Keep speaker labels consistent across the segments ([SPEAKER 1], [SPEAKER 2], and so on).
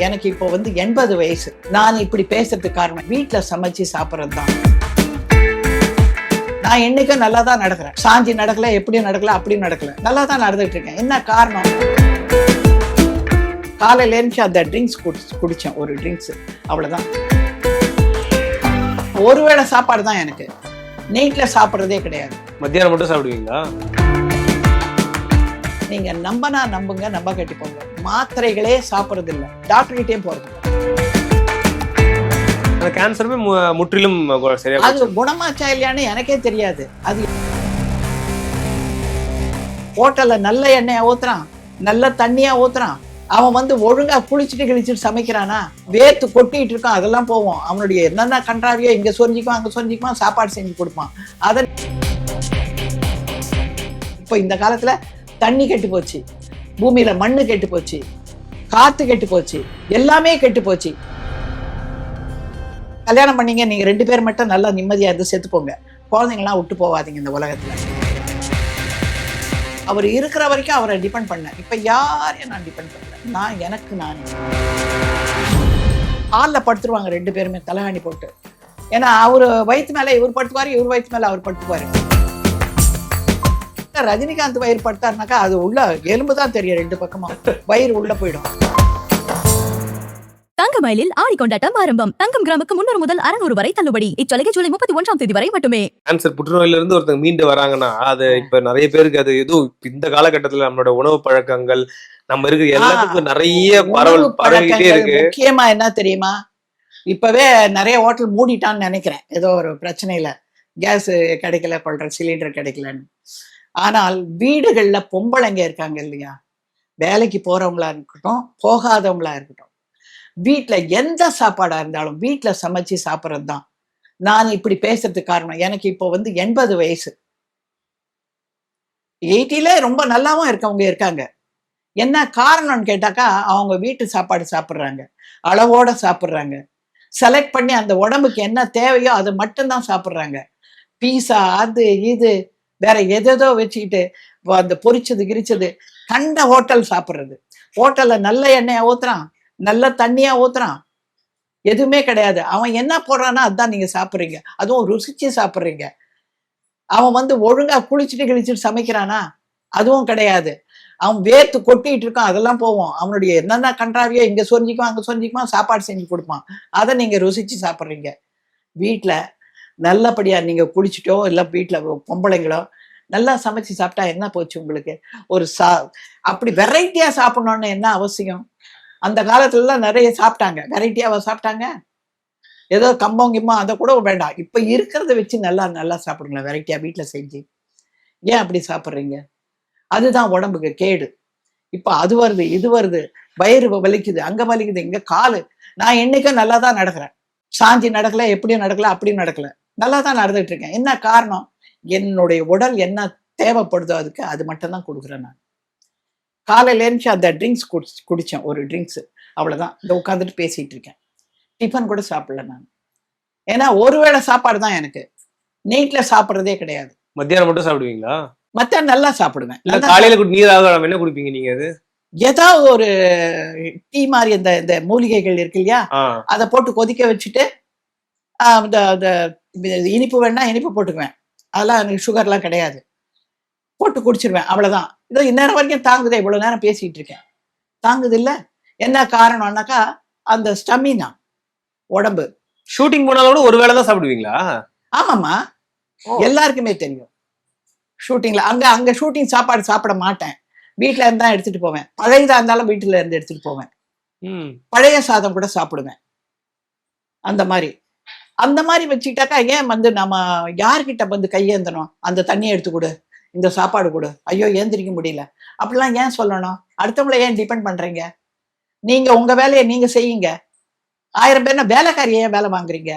[SPEAKER 1] எனக்கு இப்போ 80 வயசு. நான் இப்படி பேசுறதுக்கு காரணம் வீட்டுல சமைச்சு சாப்பிட்றது தான். நான் என்னைக்கும் நல்லா தான் நடக்கிறேன். சாஞ்சி நடக்கல, எப்படியும் நடக்கல, அப்படியும் நடக்கல, நல்லா தான் நடந்துட்டு இருக்கேன். என்ன காரணம்? காலையில இருந்து அந்த ட்ரிங்க்ஸ் குடிச்சேன், ஒரு ட்ரிங்க்ஸ், அவ்வளவுதான். ஒருவேளை சாப்பாடு தான் எனக்கு. நைட்ல சாப்பிட்றதே கிடையாது.
[SPEAKER 2] மத்தியானம் மட்டும் சாப்பிடுவீங்களா?
[SPEAKER 1] நீங்க நம்பனா நம்புங்க, நம்ப கட்டி போங்க. மாத்திரைகளே சாப்பிட்றது இல்லை, டாக்டர் கிட்டே போறது.
[SPEAKER 2] கேன்சருமே முற்றிலும் சரியா
[SPEAKER 1] அது குணமாச்சா இல்லையான்னு எனக்கே தெரியாது. அது ஹோட்டல்ல நல்ல எண்ணெயா ஊத்துறான், நல்ல தண்ணியா ஊத்துறான். அவன் ஒழுங்கா குளிச்சுட்டு கிழிச்சிட்டு சமைக்கிறானா? வேத்து கொட்டிட்டு இருக்கான், அதெல்லாம் போவோம். அவனுடைய என்னென்ன கன்றாவியோ இங்க சொரிஞ்சிக்குவான், அங்க சொரிஞ்சிக்குவான், சாப்பாடு செஞ்சு கொடுப்பான். அத இப்போ இந்த காலத்துல தண்ணி கெட்டு போச்சு, பூமியில மண்ணு கெட்டு போச்சு, காத்து கெட்டு போச்சு, எல்லாமே கெட்டு போச்சு. கல்யாணம் பண்ணீங்க, நீங்க 2 பேர் மட்டும் நல்லா நிம்மதியா இருந்து செத்து போங்க. குழந்தைங்களாம் விட்டு போவாதீங்க இந்த உலகத்துல. அவர் இருக்கிற வரைக்கும் அவரை டிபெண்ட் பண்ண. இப்ப யாரையும் நான் டிபெண்ட் பண்ணல. நான் எனக்கு நான் ஹாலில் படுத்துருவாங்க 2 பேருமே தலைகாணி போட்டு. ஏன்னா அவரு வயிற்று மேல இவர் படுத்துவாரு, இவர் வயிற்று மேல அவர் படுத்துவாரு. ரஜினிகாந்த் வயிறு படுத்தாருனாக்கா அது உள்ள எலும்பு தான் தெரியும், 2 பக்கமா வயிறு உள்ள போயிடும்.
[SPEAKER 3] தங்கமயிலில் ஆடி கொண்டாட்டம் ஆரம்பம். தங்கம் கிராமுக்கு 300 முதல் 600 வரை தள்ளுபடி. இச்சலுகை ஜூலை 31ஆம் தேதி வரை மட்டுமே.
[SPEAKER 2] கேன்சர் புற்றுநோயில இருந்து ஒருத்தங்க மீண்டு வராங்கன்னா அது இப்ப நிறைய பேருக்கு அது எதுவும் இந்த காலகட்டத்துல நம்மளோட உணவு பழக்கங்கள், நம்ம இருக்கு எல்லாத்துக்கும் நிறைய பரவிக்கிட்டே இருக்கு.
[SPEAKER 1] முக்கியமா என்ன தெரியுமா, இப்பவே நிறைய ஹோட்டல் மூடிட்டான்னு நினைக்கிறேன். ஏதோ ஒரு பிரச்சனையில கேஸ் கிடைக்கல, கொள்ற சிலிண்டர் கிடைக்கலன்னு. ஆனால் வீடுகள்ல பொம்பளைங்க இருக்காங்க இல்லையா, வேலைக்கு போறவங்களா இருக்கட்டும், போகாதவங்களா இருக்கட்டும், வீட்டுல எந்த சாப்பாடா இருந்தாலும் வீட்டுல சமைச்சு சாப்பிட்றது தான். நான் இப்படி பேசுறதுக்கு காரணம் எனக்கு இப்போ 80 வயசு. 80ல ரொம்ப நல்லாவும் இருக்கவங்க இருக்காங்க. என்ன காரணம்னு கேட்டாக்கா, அவங்க வீட்டு சாப்பாடு சாப்பிட்றாங்க, அளவோட சாப்பிட்றாங்க, செலக்ட் பண்ணி அந்த உடம்புக்கு என்ன தேவையோ அதை மட்டும்தான் சாப்பிட்றாங்க. பீஸா, அது இது வேற எதோ வச்சுக்கிட்டு அந்த பொரிச்சது கிரிச்சது கண்ட ஹோட்டல் சாப்பிட்றது. ஹோட்டல்ல நல்ல எண்ணெயா ஊத்துறான், நல்ல தண்ணியா ஊத்துறான், எதுவுமே கிடையாது. அவன் என்ன போடுறான்னா அதுதான் நீங்க சாப்பிட்றீங்க, அதுவும் ருசிச்சு சாப்பிட்றீங்க. அவன் ஒழுங்கா குளிச்சுட்டு கிழிச்சிட்டு சமைக்கிறானா? அதுவும் கிடையாது. அவன் வேத்து கொட்டிட்டு இருக்கான், அதெல்லாம் போவோம். அவனுடைய என்னென்ன கன்றாவியோ இங்க சொரிஞ்சிக்குவான், அங்க சொரிஞ்சிக்குவான், சாப்பாடு செஞ்சு கொடுப்பான். அதை நீங்க ருசிச்சு சாப்பிட்றீங்க. வீட்டுல நல்லபடியா நீங்க குளிச்சுட்டோ இல்ல வீட்டுல பொம்பளைங்களோ நல்லா சமைச்சு சாப்பிட்டா என்ன போச்சு உங்களுக்கு? ஒரு அப்படி வெரைட்டியா சாப்பிடணும்னு என்ன அவசியம்? அந்த காலத்துல நிறைய சாப்பிட்டாங்க, வெரைட்டியாவா சாப்பிட்டாங்க. ஏதோ கம்பம் கிம்பம் அதை கூட வேண்டாம், இப்ப இருக்கிறத வச்சு நல்லா நல்லா சாப்பிடுங்களேன், வெரைட்டியா வீட்டுல செஞ்சு. ஏன் அப்படி சாப்பிட்றீங்க? அதுதான் உடம்புக்கு கேடு. இப்ப அது வருது, இது வருது, வயிறு வலிக்குது, அங்க வலிக்குது, இங்க காலு. நான் என்னைக்கும் நல்லா தான் நடக்கிறேன். சாஞ்சி நடக்கல, எப்படியும் நடக்கல, அப்படியும் நடக்கல, நல்லா தான் நடந்துட்டு இருக்கேன். என்ன காரணம்? என்னுடைய உடல் என்ன தேவைப்படுதோ அதுக்கு அது மட்டும் தான் கொடுக்குறேன். நான் காலையில இருந்து அந்த ட்ரிங்க்ஸ் குடிச்சேன், ஒரு ட்ரிங்க்ஸ், அவ்வளவுதான். இந்த உட்காந்துட்டு பேசிட்டு இருக்கேன். டிஃபன் கூட சாப்பிடல நான். ஏன்னா ஒருவேளை சாப்பாடு தான் எனக்கு. நைட்ல சாப்பிட்றதே கிடையாது.
[SPEAKER 2] மத்தியானம் மட்டும் சாப்பிடுவீங்களா?
[SPEAKER 1] மத்தியானம் நல்லா சாப்பிடுவேன்.
[SPEAKER 2] காலையில நீர் என்ன குடிப்பீங்க நீங்க? அது
[SPEAKER 1] ஏதாவது ஒரு டீ மாதிரி இந்த மூலிகைகள் இருக்கு இல்லையா, அதை போட்டு கொதிக்க வச்சுட்டு இனிப்பு வேணா இனிப்பு போட்டுக்குவேன். அதெல்லாம் எனக்கு சுகர்லாம் கிடையாது, போட்டு குடிச்சிருவேன், அவ்வளவுதான். இதோ இந்நேரம் வரைக்கும் தாங்குதே, இவ்வளவு நேரம் பேசிட்டு இருக்கேன், தாங்குது இல்ல. என்ன காரணம்னாக்கா அந்த ஸ்டமினா உடம்பு.
[SPEAKER 2] ஷூட்டிங் போனாலும் ஒரு வேளை தான் சாப்பிடுவீங்களா?
[SPEAKER 1] ஆமாம்மா, எல்லாருக்குமே தெரியும். ஷூட்டிங்ல அங்க ஷூட்டிங் சாப்பாடு சாப்பிட மாட்டேன், வீட்டுல இருந்தா எடுத்துட்டு போவேன். பழையதா இருந்தாலும் வீட்டுல இருந்து எடுத்துட்டு போவேன். பழைய சாதம் கூட சாப்பிடுவேன். அந்த மாதிரி வச்சுக்கிட்டாக்கா ஏன் நம்ம யார்கிட்ட கையேந்தணும்? அந்த தண்ணியை எடுத்து கொடு, இந்த சாப்பாடு கொடு, ஐயோ ஏந்திரிக்க முடியல, அப்படிலாம் ஏன் சொல்லணும்? அடுத்தவங்களை ஏன் டிபெண்ட் பண்றீங்க? நீங்க உங்க வேலையை நீங்க செய்யுங்க. 1000 பேர்னா வேலைக்காரியை ஏன் வேலை வாங்குறீங்க?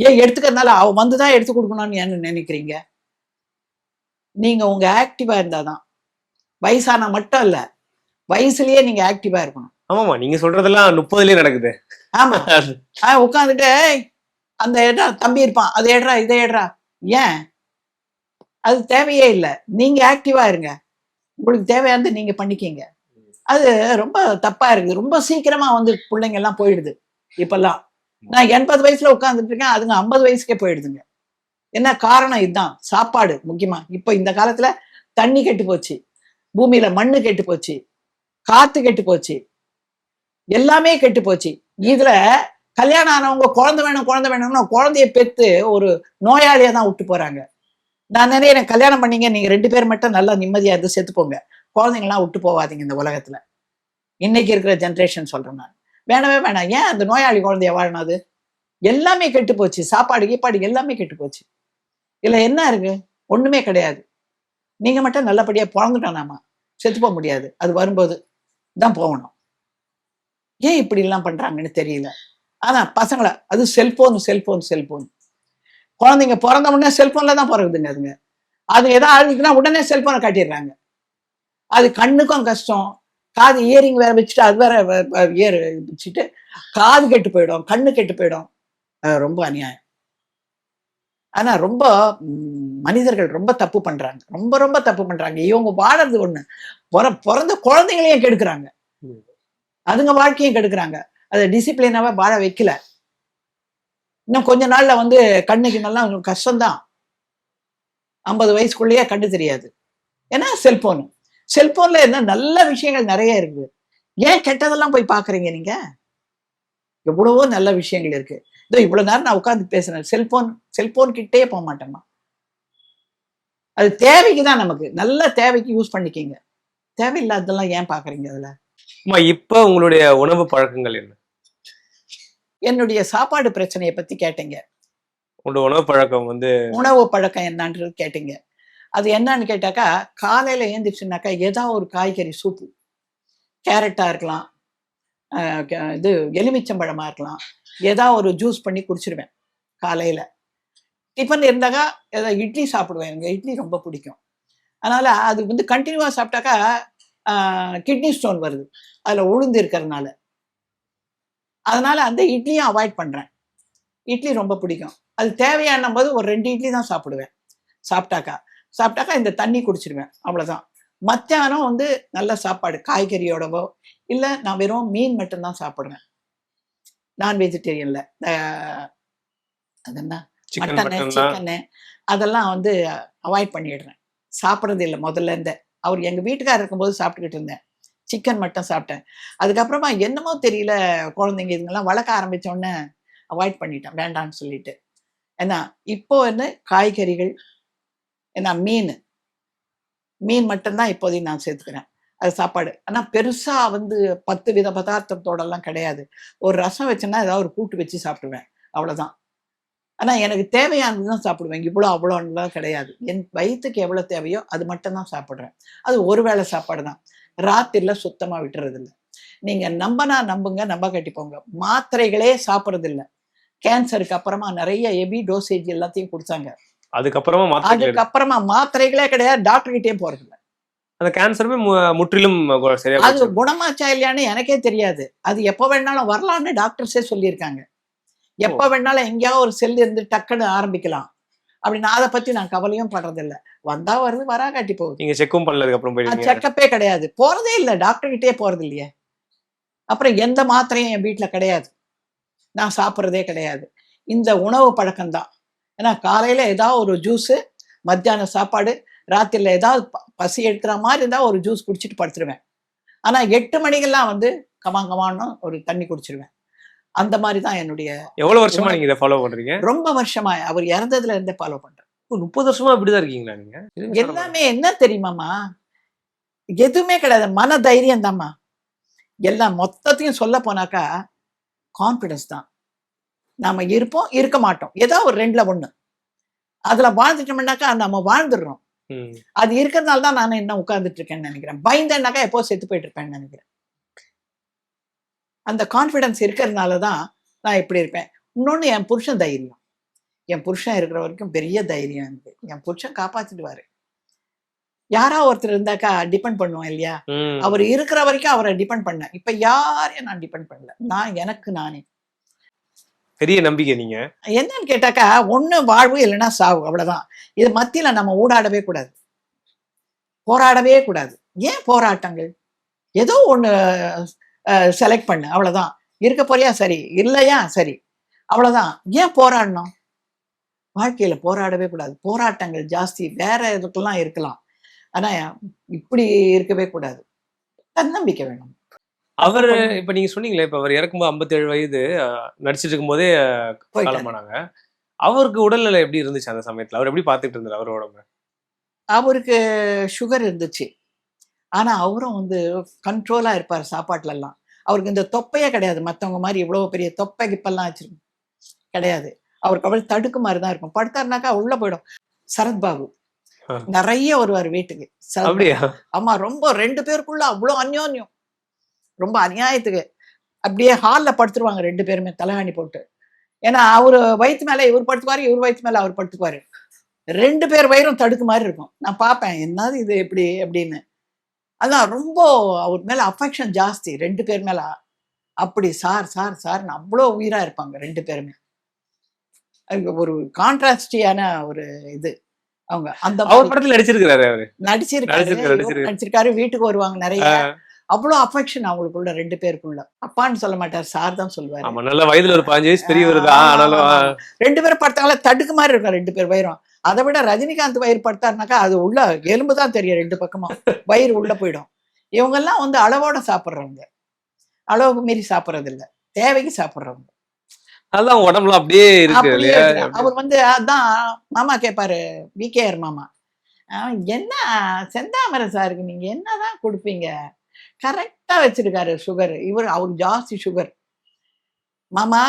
[SPEAKER 1] ஏன் எடுத்துக்கிறதுனால அவன் தான் எடுத்து கொடுக்கணும்னு ஏன்னு நினைக்கிறீங்க? நீங்க உங்க ஆக்டிவா இருந்தாதான். வயசானா மட்டும் இல்ல, வயசுலயே நீங்க ஆக்டிவா இருக்கணும்.
[SPEAKER 2] ஆமாமா, நீங்க சொல்றதெல்லாம் 30லயே நடக்குது.
[SPEAKER 1] ஆமா, உட்காந்துட்டு அந்த தம்பி இருப்பான், அதை ஏடுறா இதை ஏடுறா. ஏன்? அது தேவையே இல்லை. நீங்க ஆக்டிவா இருங்க, உங்களுக்கு தேவையானது நீங்க பண்ணிக்கீங்க. அது ரொம்ப தப்பா இருக்குது. ரொம்ப சீக்கிரமா வந்து பிள்ளைங்க எல்லாம் போயிடுது இப்பெல்லாம். நான் 80 வயசுல உட்கார்ந்துட்டு இருக்கேன், அதுங்க 50 வயசுக்கே போயிடுதுங்க. என்ன காரணம்? இதுதான், சாப்பாடு முக்கியமா. இப்ப இந்த காலத்துல தண்ணி கெட்டு போச்சு, பூமியில மண்ணு கெட்டு போச்சு, காத்து கெட்டு போச்சு, எல்லாமே கெட்டு போச்சு. இதுல கல்யாணம் ஆனவங்க குழந்தை வேணும் குழந்தை வேணும்னா குழந்தைய பெத்து ஒரு நோயாளியா தான் விட்டு போறாங்க. நான் நினைக்கிறேன், கல்யாணம் பண்ணீங்க, நீங்க 2 பேர் மட்டும் நல்லா நிம்மதியா இருந்து செத்து போங்க, குழந்தைங்களாம் விட்டு போவாதீங்க இந்த உலகத்துல. இன்னைக்கு இருக்கிற ஜென்ரேஷன் சொல்றேன் நான். வேணவே வேணாம். ஏன் அந்த நோயாளி குழந்தைய வாழணும்? அது எல்லாமே கெட்டு போச்சு, சாப்பாடு கீப்பாடு எல்லாமே கெட்டு போச்சு. இதுல என்ன இருக்கு? ஒண்ணுமே கிடையாது. நீங்க மட்டும் நல்லபடியா பிறந்துட்டோம், செத்து போக முடியாது. அது வரும்போது தான் போகணும். ஏன் இப்படி எல்லாம் பண்றாங்கன்னு தெரியல. ஆனா பசங்களை, அது செல்போன் செல்போன் செல்போன். குழந்தைங்க பிறந்த உடனே செல்போன்ல தான் பிறகுதுங்க. அதுங்க அது எதாவது அழுதுன்னா உடனே செல்போனை காட்டிடுறாங்க. அது கண்ணுக்கும் கஷ்டம். காது இயரிங் வேற வச்சுட்டு அது வேற இயர் வச்சுட்டு காது கெட்டு போயிடும், கண்ணு கெட்டு போயிடும். ரொம்ப அநியாயம். ஆனா ரொம்ப மனிதர்கள் ரொம்ப தப்பு பண்றாங்க, ரொம்ப ரொம்ப தப்பு பண்றாங்க. இவங்க வாழறது ஒண்ணு, பிறந்த குழந்தைங்களையும் கெடுக்குறாங்க, அதுங்க வாழ்க்கையும் கெடுக்குறாங்க. அதை டிசிப்ளினாவே வாழ வைக்கல. இன்னும் கொஞ்ச நாள்ல வந்து கண்ணுக்கு நல்லா கஷ்டம்தான். 50 வயசுக்குள்ளேயே கண்ணு தெரியாது. ஏன்னா செல்போன். செல்போன்ல என்ன நல்ல விஷயங்கள் நிறைய இருக்குது. ஏன் கெட்டதெல்லாம் போய் பாக்குறீங்க நீங்க? எவ்வளவோ நல்ல விஷயங்கள் இருக்கு. இதோ இவ்வளவு நேரம் நான் உட்கார்ந்து பேசுறேன், செல்போன் கிட்டே போக மாட்டேம்மா. அது தேவைக்குதான், நமக்கு நல்ல தேவைக்கு யூஸ் பண்ணிக்கிங்க. தேவையில்லாததெல்லாம் ஏன் பாக்குறீங்க அதுல?
[SPEAKER 2] இப்ப உங்களுடைய உணவு பழக்கங்கள் என்ன?
[SPEAKER 1] என்னுடைய சாப்பாடு பிரச்சனையை பத்தி கேட்டீங்க.
[SPEAKER 2] உங்களோட உணவு பழக்கம் வந்து
[SPEAKER 1] உணவு பழக்கம் என்னன்றது கேட்டீங்க. அது என்னன்னு கேட்டாக்கா, காலையில ஏந்திரிச்சுனாக்கா ஏதாவது ஒரு காய்கறி சூப்பு, கேரட்டா இருக்கலாம், இது எலுமிச்சம்பழமா இருக்கலாம், ஏதாவது ஒரு ஜூஸ் பண்ணி குடிச்சிருவேன் காலையில. டிஃபன் இருந்தாக்கா ஏதாவது இட்லி சாப்பிடுவேன். எனக்கு இட்லி ரொம்ப பிடிக்கும். அதனால அது வந்து கண்டினியூவா சாப்பிட்டாக்கா கிட்னி ஸ்டோன் வருது, அதுல உளுந்து இருக்கிறதுனால. அதனால அந்த இட்லியும் அவாய்ட் பண்றேன். இட்லி ரொம்ப பிடிக்கும். அது தேவையான போது ஒரு 2 இட்லி தான் சாப்பிடுவேன். சாப்பிட்டாக்கா இந்த தண்ணி குடிச்சிருவேன், அவ்வளவுதான். மத்தியானம் வந்து நல்ல சாப்பாடு, காய்கறியோடவோ இல்லை நான் வெறும் மீன் மட்டும்தான் சாப்பிடுறேன். நான் வெஜிடேரியன்ல அது என்ன மட்டனு சிக்கனு அதெல்லாம் வந்து அவாய்ட் பண்ணிடுறேன், சாப்பிட்றது இல்லை முதல்ல இருந்தே. அவர் எங்க வீட்டுக்காரர் இருக்கும்போது சாப்பிட்டுக்கிட்டு இருந்தேன், சிக்கன் மட்டும் சாப்பிட்டேன். அதுக்கப்புறமா என்னமோ தெரியல, குழந்தைங்க இதுங்கெல்லாம் வளர்க்க ஆரம்பிச்ச உடனே அவாய்ட் பண்ணிட்டேன், வேண்டான்னு சொல்லிட்டு. ஏன்னா இப்போ என்ன காய்கறிகள், ஏன்னா மீன் மட்டும்தான் இப்போதைக்கு நான் சேர்த்துக்கிறேன், அது சாப்பாடு. ஆனா பெருசா வந்து 10 வித பதார்த்தத்தோடலாம் கிடையாது. ஒரு ரசம் வச்சேன்னா ஏதாவது ஒரு கூட்டு வச்சு சாப்பிடுவேன், அவ்வளவுதான். ஆனா எனக்கு தேவையானதுதான் சாப்பிடுவேன், இவ்வளோ அவ்வளோன்னுலாம் கிடையாது. என் வயிற்றுக்கு எவ்வளவு தேவையோ அது மட்டும் தான் சாப்பிடுறேன். அது ஒரு வேளை சாப்பாடு தான், ராத்திரில சுத்தமா விட்டுறது இல்லை. நீங்க நம்பனா நம்புங்க, நம்ப கட்டிப்போங்க, மாத்திரைகளே சாப்பிட்றது இல்லை. கேன்சருக்கு அப்புறமா நிறைய ஹெவி டோசேஜ் எல்லாத்தையும் கொடுத்தாங்க. அதுக்கப்புறமா மாத்திரைகளே கிடையாது, டாக்டர் கிட்டே போறது இல்லை.
[SPEAKER 2] அந்த கேன்சருமே முற்றிலும்
[SPEAKER 1] அது குணமாச்சா இல்லையான்னு எனக்கே தெரியாது. அது எப்ப வேணாலும் வரலான்னு டாக்டர்ஸே சொல்லியிருக்காங்க. எப்ப வேணாலும் எங்கேயாவது ஒரு செல் இருந்து டக்குன்னு ஆரம்பிக்கலாம் அப்படின்னு. அதை பத்தி நான் கவலையும் படுறதில்லை. வந்தா வருது, வரா காட்டி போகுது.
[SPEAKER 2] நீங்க செக்கும் பண்ணலதுக்கு அப்புறம்
[SPEAKER 1] செக்கப்பே கிடையாது, போறதே இல்லை, டாக்டர் கிட்டே போறது இல்லையே. அப்புறம் எந்த மாத்திரையும் என் வீட்டுல கிடையாது, நான் சாப்பிட்றதே கிடையாது. இந்த உணவு பழக்கம்தான். ஏன்னா காலையில ஏதாவது ஒரு ஜூஸு, மத்தியானம் சாப்பாடு, ராத்திரில ஏதாவது பசி எடுக்கிற மாதிரி இருந்தால் ஒரு ஜூஸ் குடிச்சிட்டு படுத்துருவேன். ஆனா 8 மணிக்கெல்லாம் வந்து கமான்னு ஒரு தண்ணி குடிச்சிருவேன். அந்த மாதிரி தான் என்னுடைய.
[SPEAKER 2] எவ்வளவு வருஷமா நீங்க இதை ஃபாலோ பண்றீங்க?
[SPEAKER 1] ரொம்ப வருஷமா, அவர் இறந்ததுல இருந்தே ஃபாலோ பண்றேன்.
[SPEAKER 2] 30 வருஷமா இப்படிதான் இருக்கீங்களா நீங்க?
[SPEAKER 1] எல்லாமே என்ன தெரியுமாமா, எதுவுமே கிடையாது, மன தைரியம் தான்மா எல்லாம். மொத்தத்தையும் சொல்ல போனாக்கா கான்பிடன்ஸ் தான். நாம இருப்போம், இருக்க மாட்டோம், ஏதாவது ஒரு 2ல 1. அதுல வாழ்ந்துட்டோம்னாக்கா நம்ம வாழ்ந்துடுறோம். அது இருக்கிறதுனால தான் நான் என்ன உட்கார்ந்துட்டு இருக்கேன்னு நினைக்கிறேன். பயந்தேன்னாக்கா எப்போ செத்து போயிட்டு இருப்பேன்னு நினைக்கிறேன். அந்த கான்ஃபிடன்ஸ் இருக்கிறதுனாலதான் நான் இப்படி இருப்பேன். இன்னொன்னு, என் புருஷன் தைரியம். என் புருஷன் இருக்கிற வரைக்கும் பெரிய தைரியம் இருக்கு. என் புருஷன் காப்பாத்திடுவாரு. யாரா ஒருத்தர் இருந்தாக்கா டிபெண்ட் பண்ணுவோம் இல்லையா? அவர் இருக்கிற வரைக்கும் அவரை டிபெண்ட் பண்ண. இப்ப யாரையும் நான் டிபெண்ட் பண்ணல, நான் எனக்கு நானே.
[SPEAKER 2] பெரிய நம்பிக்கை. நீங்க
[SPEAKER 1] என்னன்னு கேட்டாக்கா, ஒண்ணு வாழ்வு இல்லைன்னா சாவு, அவ்வளவுதான். இது மத்தியில நம்ம ஊடாடவே கூடாது, போராடவே கூடாது. ஏன் போராட்டங்கள்? ஏதோ ஒண்ணு செலக்ட் பண்ணு, அவ்வளவுதான். இருக்க போறியா சரி, இல்லையா சரி, அவ்வளவுதான். ஏன் போராடணும்? வாழ்க்கையில போராடவே கூடாது. போராட்டங்கள் ஜாஸ்தி, வேற இதுக்கெல்லாம் இருக்கலாம். ஆனா இப்படி இருக்கவே கூடாது. தன்னம்பிக்கை வேணும்.
[SPEAKER 2] அவரு இப்ப நீங்க சொன்னீங்களே, இப்ப அவர் இறக்கும்போது 57 வயது நடிச்சிட்டு இருக்கும் போதே
[SPEAKER 1] போயிட்டாரு.
[SPEAKER 2] காலமானாங்க. அவருக்கு உடல்நிலை எப்படி இருந்துச்சு அந்த சமயத்துல? அவர் எப்படி பாத்துட்டு இருந்தாரு அவரோட உடம்ப?
[SPEAKER 1] அவருக்கு சுகர் இருந்துச்சு. ஆனா அவரும் வந்து கண்ட்ரோலா இருப்பார் சாப்பாட்டுல எல்லாம். அவருக்கு இந்த தொப்பையே கிடையாது. மத்தவங்க மாதிரி இவ்வளவு பெரிய தொப்பை கிப்பெல்லாம் வச்சிருக்கு கிடையாது. அவருக்கு அவ்வளவு தடுக்கு மாதிரி தான் இருக்கும். படுத்தாருனாக்கா உள்ள போயிடும். சரத்பாபு நிறைய வருவார் வீட்டுக்கு.
[SPEAKER 2] அப்படியா?
[SPEAKER 1] ஆமா, ரொம்ப 2 பேருக்குள்ள அவ்வளவு அந்யோன்யம். ரொம்ப அநியாயத்துக்கு அப்படியே ஹால்ல படுத்துருவாங்க 2 பேருமே தலைகாணி போட்டு. ஏன்னா அவரு வயிற்று மேல இவர் படுத்துக்குவாரு, இவர் வயிற்று மேல அவர் படுத்துக்குவாரு. 2 பேர் வயிறும் தடுக்கு மாதிரி இருக்கும். நான் பார்ப்பேன், என்னது இது எப்படி அப்படின்னு. அதான் ரொம்ப அவர் மேல அஃபெக்ஷன் ஜாஸ்தி 2 பேர் மேல. அப்படி சார் சார் சார்னு அவ்வளோ உயிரா இருப்பாங்க 2 பேருமே. ஒரு கான்ட்ராஸ்டியான ஒரு இது அவங்க. அந்த
[SPEAKER 2] அவர் படத்துல நடிச்சிருக்காரு அவரு.
[SPEAKER 1] நடிச்சிருக்காரு. வீட்டுக்கு வருவாங்க நிறைய. அவ்வளவு அஃபெக்ஷன் அவங்களுக்குள்ள 2 பேருக்குள்ள. அப்பான்னு சொல்ல மாட்டார், சார் தான் சொல்லுவாரு.
[SPEAKER 2] ஆமா, நல்ல வயதுல ஒரு 15 வயசு பெரியவர் தான். ஆனாலும்
[SPEAKER 1] 2 பேரும் படுத்தாங்களா தடுக்கு மாதிரி இருக்கும் 2 பேர் வயிறும். அதை விட ரஜினிகாந்த் வயிறு படுத்தாருனாக்கா அது உள்ள எலும்பு தான் தெரியும் 2 பக்கமும். வயிறு உள்ள போயிடும். இவங்க எல்லாம் வந்து அளவோட சாப்பிட்றவங்க, அளவுக்கு மீறி சாப்பிட்றது இல்ல, தேவைக்கு சாப்பிட்றவங்க.
[SPEAKER 2] அதான் உடம்புல அப்படியே இருக்கு.
[SPEAKER 1] அவர் வந்து அதான் மாமா கேட்பாரு, விகேஆர் மாமா, என்ன செந்தாமரை சாருக்கு நீங்க என்னதான் கொடுப்பீங்க, கரெக்டா வச்சிருக்காரு சுகர். அவருக்கு ஜாஸ்தி சுகர். மாமா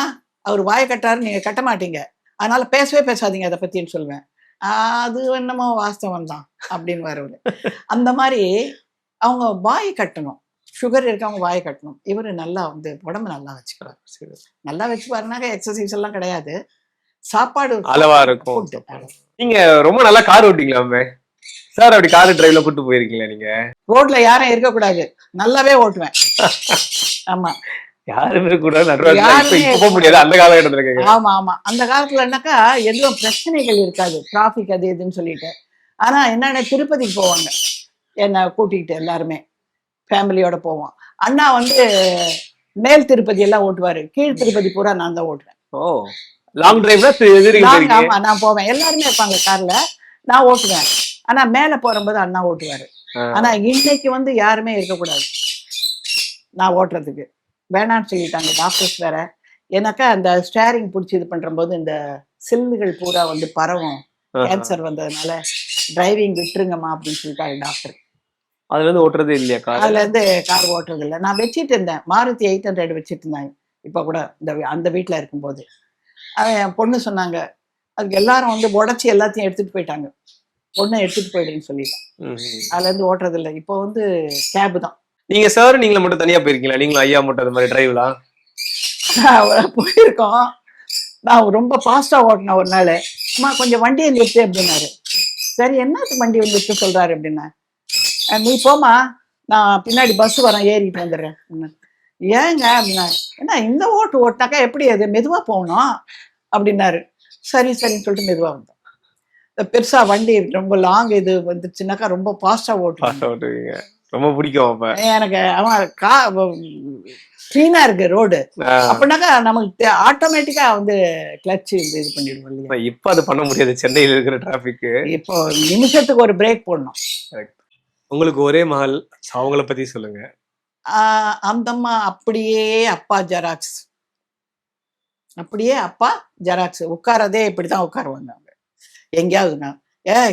[SPEAKER 1] அவர் வாயை கட்டாரு, நீங்க கட்ட மாட்டீங்க, அதனால பேசவே பேசாதீங்க அதை பத்தின்னு சொல்லுவேன். அது என்னமோ வாஸ்தவம் தான் அப்படின்னு வரவர். அந்த மாதிரி அவங்க வாயை கட்டணும். சுகர் இருக்கவங்க வாயை கட்டணும். இவரு நல்லா வந்து உடம்பு நல்லா வச்சுக்கிறார். நல்லா வச்சுப்பாருனாக்க எக்ஸசைஸ் எல்லாம் கிடையாது, சாப்பாடு
[SPEAKER 2] அளவா இருக்கும். நீங்க ரொம்ப நல்லா கார் ஓட்டிங்களா சார்? அப்படி கார் டிரைவ்ல கூட்டு போயிருக்கீங்களா நீங்க?
[SPEAKER 1] ரோட்ல யாரும் இருக்கக்கூடாது, நல்லாவே ஓட்டுவேன். ஆமா,
[SPEAKER 2] யாருமே கூட போக முடியாது அந்த காலகட்டத்துல.
[SPEAKER 1] ஆமா ஆமா, அந்த காலத்துல என்னக்கா எதுவும் பிரச்சனைகள் இருக்காது, டிராபிக் அது எதுன்னு சொல்லிட்டு. ஆனா என்னன்னா திருப்பதிக்கு போவாங்க என்ன கூட்டிக்கிட்டு, எல்லாருமே ஃபேமிலியோட போவோம். அண்ணா வந்து மேல் திருப்பதி எல்லாம் ஓட்டுவாரு, கீழ் திருப்பதி பூரா நான் தான் ஓட்டுவேன்.
[SPEAKER 2] ஓ, லாங் டிரைவ்ல?
[SPEAKER 1] ஆமா, நான் போவேன். எல்லாருமே இருப்பாங்க கார்ல, நான் ஓட்டுவேன். ஆனா மேல போறபோது அண்ணா ஓட்டுவாரு. ஆனா இன்னைக்கு வந்து யாருமே இருக்கக்கூடாது நான் ஓட்டுறதுக்கு, வேணான்னு சொல்லிட்டாங்க டாக்டர்ஸ் வேற. எனக்கா அந்த ஸ்டேரிங் பிடிச்சி இது பண்ற போது இந்த சில்லுகள் பூரா வந்து பரவும், கேன்சர் வந்ததுனால டிரைவிங் விட்டுருங்கம்மா அப்படின்னு சொல்லிட்டாரு டாக்டர்.
[SPEAKER 2] அதுல இருந்து ஓட்டுறதே இல்லையா கார்?
[SPEAKER 1] அதுல இருந்து கார் ஓட்டுறது இல்லை. நான் வச்சுட்டு இருந்தேன், மாருதி 800 வச்சுட்டு இருந்தாங்க. இப்ப கூட அந்த வீட்டுல இருக்கும்போது என் பொண்ணு சொன்னாங்க, அதுக்கு எல்லாரும் வந்து உடச்சி எல்லாத்தையும் எடுத்துட்டு போயிட்டாங்க, பொண்ணை எடுத்துட்டு போயிடுன்னு சொல்லிட்டேன். அதுல இருந்து ஓட்டுறது இல்லை. இப்போ வந்து கேப் தான்.
[SPEAKER 2] நீங்க சார் நீங்களும் மட்டும் தனியா போயிருக்கீங்களா? நீங்களும் ஐயா மட்டும் அந்த மாதிரி டிரைவ்லாம்
[SPEAKER 1] போயிருக்கோம். நான் ரொம்ப ஃபாஸ்டா ஓட்டினேன். ஒரு நாள், அம்மா கொஞ்சம் வண்டியை நிறுத்து அப்படின்னாரு. சரி, என்னது வண்டி நிறுத்த சொல்றாரு அப்படின்னா, நீ போமா, நான் பின்னாடி பஸ் வரேன், ஏறிட்டு வந்துடுறேன். ஏங்க அப்படின்னா, ஏன்னா இந்த ஓட்டினாக்கா எப்படி அது மெதுவா போகணும் அப்படின்னாரு. சரி சரின்னு சொல்லிட்டு மெதுவா வந்தோம். பெருசா வண்டி ரொம்ப லாங் இது வந்துச்சுன்னாக்கா ரொம்ப ஃபாஸ்டா
[SPEAKER 2] ஓட்டுவீங்க. ரொம்ப பிடிக்கும். அப்ப
[SPEAKER 1] எனக்கு அவன் கிளீனா இருக்கு ரோடு அப்படின்னாக்கா நமக்கு ஆட்டோமேட்டிக்கா வந்து கிளட்ச் இது பண்ணிடுவோம்.
[SPEAKER 2] இப்ப அது பண்ண முடியாது, சென்னையில இருக்கிற டிராபிக்.
[SPEAKER 1] இப்போ நிமிஷத்துக்கு ஒரு பிரேக் போடணும்.
[SPEAKER 2] உங்களுக்கு ஒரே மகள், அவங்கள பத்தி சொல்லுங்க.
[SPEAKER 1] அந்த அம்மா அப்படியே அப்பா ஜெராக்ஸ், அப்படியே அப்பா ஜெராக்ஸ். உட்காரதே இப்படிதான் உட்காருவாங்க அவங்க. எங்கேயாவதுன்னா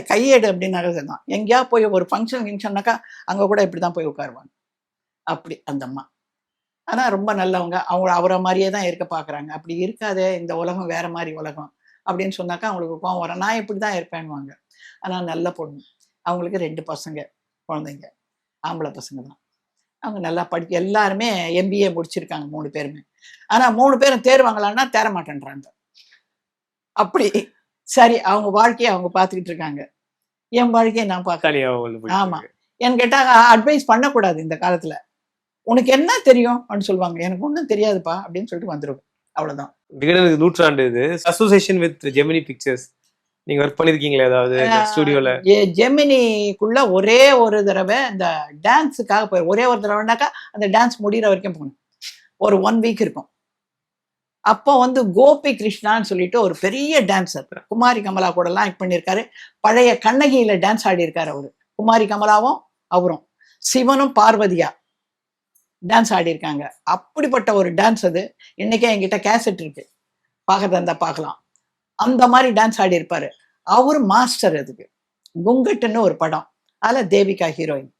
[SPEAKER 1] கையேடு அப்படின்னாக்க தான், எங்கேயாவது போய் ஒரு ஃபங்க்ஷன்னாக்கா அங்க கூட இப்படிதான் போய் உட்காருவாங்க. அப்படி அந்த அம்மா. ஆனா ரொம்ப நல்லவங்க. அவங்க அவரை மாதிரியே தான் இருக்க பாக்குறாங்க. அப்படி இருக்காதே, இந்த உலகம் வேற மாதிரி உலகம் அப்படின்னு சொன்னாக்கா அவங்களுக்கு கோவம் வர. நான் இப்படிதான் இருப்பேன்னுவாங்க. ஆனா நல்ல பொண்ணு. அவங்களுக்கு 2 பசங்க குழந்தைங்க, ஆம்பளை பசங்க தான். அவங்க நல்லா எல்லாருமே MBA முடிச்சிருக்காங்க 3 பேருமே. ஆனா 3 பேரும் தேர்வாங்களான்னா தேர மாட்டேன்றாங்க. அப்படி சரி, அவங்க வாழ்க்கையை அவங்க பார்த்துக்கிட்டு இருக்காங்க, என் வாழ்க்கையை நான் பார்க்க. ஆமா, என் கேட்டா அட்வைஸ் பண்ணக்கூடாது இந்த காலத்துல. உனக்கு என்ன தெரியும் அப்படின்னு சொல்லுவாங்க. எனக்கு ஒன்றும் தெரியாதுப்பா அப்படின்னு சொல்லிட்டு வந்துருவேன். அவ்வளவுதான்.
[SPEAKER 2] விகடனுக்கு 100 ஆண்டு இது அசோசியேஷன் வித் ஜெமினி பிக்சர்ஸ் நீங்க ஒர்க் பண்ணிருக்கீங்களா ஏதாவது ஸ்டுடியோல?
[SPEAKER 1] ஜெமினிக்குள்ள ஒரே ஒரு தடவை இந்த டான்ஸுக்காக போய் ஒரே ஒரு தடவைனாக்கா அந்த டான்ஸ் முடிகிற வரைக்கும் போகணும். ஒரு 1 வீக் இருக்கும். அப்போ வந்து கோபி கிருஷ்ணான்னு சொல்லிட்டு ஒரு பெரிய டான்ஸர், குமாரி கமலா கூட எல்லாம் ஆக்ட் பண்ணியிருக்காரு. பழைய கண்ணகியில டான்ஸ் ஆடி இருக்காரு அவரு. குமாரி கமலாவும் அவரும், சிவனும் பார்வதியா டான்ஸ் ஆடி இருக்காங்க. அப்படிப்பட்ட ஒரு டான்ஸ் அது. இன்னைக்கே என்கிட்ட கேசட் இருக்கு, பார்க்கறதா இருந்தா பார்க்கலாம். அந்த மாதிரி டான்ஸ் ஆடி இருப்பாரு. அவரு மாஸ்டர். அதுக்கு குங்கட்டுன்னு ஒரு படம், அதில் தேவிகா ஹீரோயின்.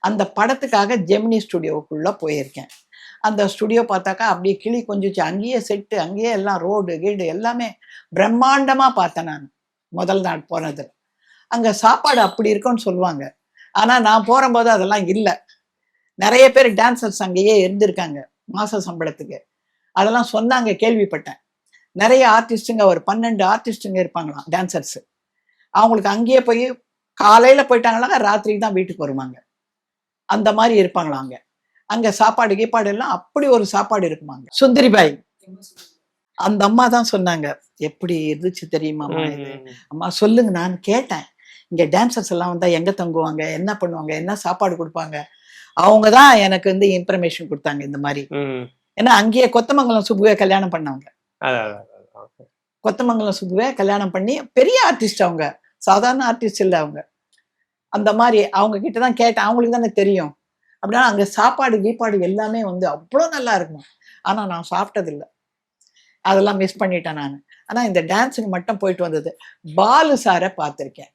[SPEAKER 1] அந்த படத்துக்காக ஜெமினி ஸ்டுடியோவுக்குள்ள போயிருக்கேன். அந்த ஸ்டுடியோ பார்த்தாக்கா அப்படியே கிளி கொஞ்சிச்சு. அங்கேயே செட்டு, அங்கேயே எல்லாம் ரோடு கீடு எல்லாமே பிரம்மாண்டமா பார்த்தேன் நான் முதல் நாள் போனது. அங்க சாப்பாடு அப்படி இருக்கும்னு சொல்லுவாங்க, ஆனா நான் போகும்போது அதெல்லாம் இல்லை. நிறைய பேர் டான்சர்ஸ் அங்கேயே இருந்திருக்காங்க மாச சம்பளத்துக்கு. அதெல்லாம் சொன்னாங்க, கேள்விப்பட்டேன். நிறைய ஆர்டிஸ்ட்டுங்க, ஒரு 12 ஆர்டிஸ்ட்டுங்க இருப்பாங்களாம் டான்சர்ஸ். அவங்களுக்கு அங்கேயே போய் காலையில போயிட்டாங்கன்னா ராத்திரிக்கு தான் வீட்டுக்கு வருவாங்க. அந்த மாதிரி இருப்பாங்களாம் அங்க. அங்க சாப்பாடு கீப்பாடு எல்லாம் அப்படி ஒரு சாப்பாடு இருக்குமாங்க. சுந்தரிபாய் அந்த அம்மா தான் சொன்னாங்க, எப்படி இருந்துச்சு தெரியுமாம்மா இது? அம்மா சொல்லுங்க. நான் கேட்டேன், இங்க டான்சர்ஸ் எல்லாம் வந்தா எங்க தங்குவாங்க, என்ன பண்ணுவாங்க, என்ன சாப்பாடு கொடுப்பாங்க? அவங்க தான் எனக்கு வந்து இன்ஃபர்மேஷன் கொடுத்தாங்க இந்த மாதிரி. ஏன்னா அங்கேயே கொத்தமங்கலம் சுப்புவே கல்யாணம் பண்ணாங்க. கொத்தமங்கலம் சுப்புவே கல்யாணம் பண்ணி பெரிய ஆர்டிஸ்ட், அவங்க சாதாரண ஆர்டிஸ்ட் இல்லை அவங்க. அந்த மாதிரி அவங்க கிட்ட தான் கேட்டேன், அவங்களுக்கு தானே தெரியும். அப்படின்னா அங்கே சாப்பாடு கீப்பாடு எல்லாமே வந்து அவ்வளோ நல்லா இருக்கும். ஆனால் நான் சாப்பிட்டதில்லை, அதெல்லாம் மிஸ் பண்ணிட்டேன் நான். ஆனால் இந்த டான்ஸுக்கு மட்டும் போயிட்டு வந்தது. பாலு சாரை பார்த்துருக்கேன்.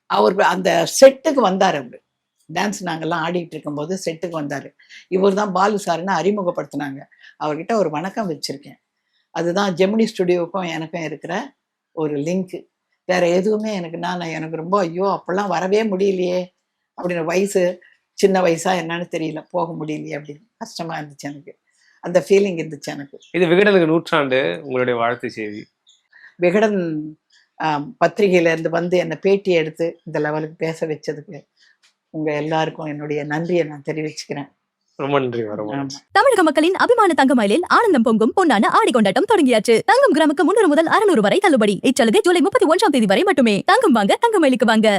[SPEAKER 1] அவர் அந்த செட்டுக்கு வந்தார். அவர் டான்ஸ் நாங்கள்லாம் ஆடிட்டு இருக்கும்போது செட்டுக்கு வந்தார். இவர் தான் பாலு சாருன்னு அறிமுகப்படுத்தினாங்க. அவர்கிட்ட ஒரு வணக்கம் வச்சுருக்கேன். அதுதான் ஜெமினி ஸ்டுடியோவுக்கும் எனக்கும் இருக்கிற ஒரு லிங்க்கு. வேற எதுவுமே எனக்கு ரொம்ப ஐயோ அப்பெல்லாம் வரவே முடியலையே அப்படின்னு, வயசு சின்ன வயசா என்னன்னு தெரியல, போக முடியலையே அப்படின்னு கஷ்டமா இருந்துச்சு எனக்கு. அந்த ஃபீலிங் இருந்துச்சு எனக்கு.
[SPEAKER 2] இது விகடனுக்கு 100 உங்களுடைய வாழ்த்து செய்தி.
[SPEAKER 1] விகடன் பத்திரிகையில இருந்து வந்து என்னை பேட்டி எடுத்து இந்த லெவலுக்கு பேச வச்சதுக்கு உங்க எல்லாருக்கும் என்னுடைய நன்றியை நான் தெரிவிச்சுக்கிறேன்.
[SPEAKER 2] ரொம்ப நன்றி.
[SPEAKER 3] தமிழக மக்களின் அபிமான தங்கமயிலில் ஆனந்தம் பொங்கும் பொன்னான ஆடி கொண்டாட்டம் தொடங்கியாச்சு. தங்கம் கிராமுக்கு 300 முதல் 600 வரை தள்ளுபடி. இச்சலுகை ஜூலை 31 வரை மட்டுமே. தங்கம் வாங்க, தங்கமயிலுக்கு வாங்க.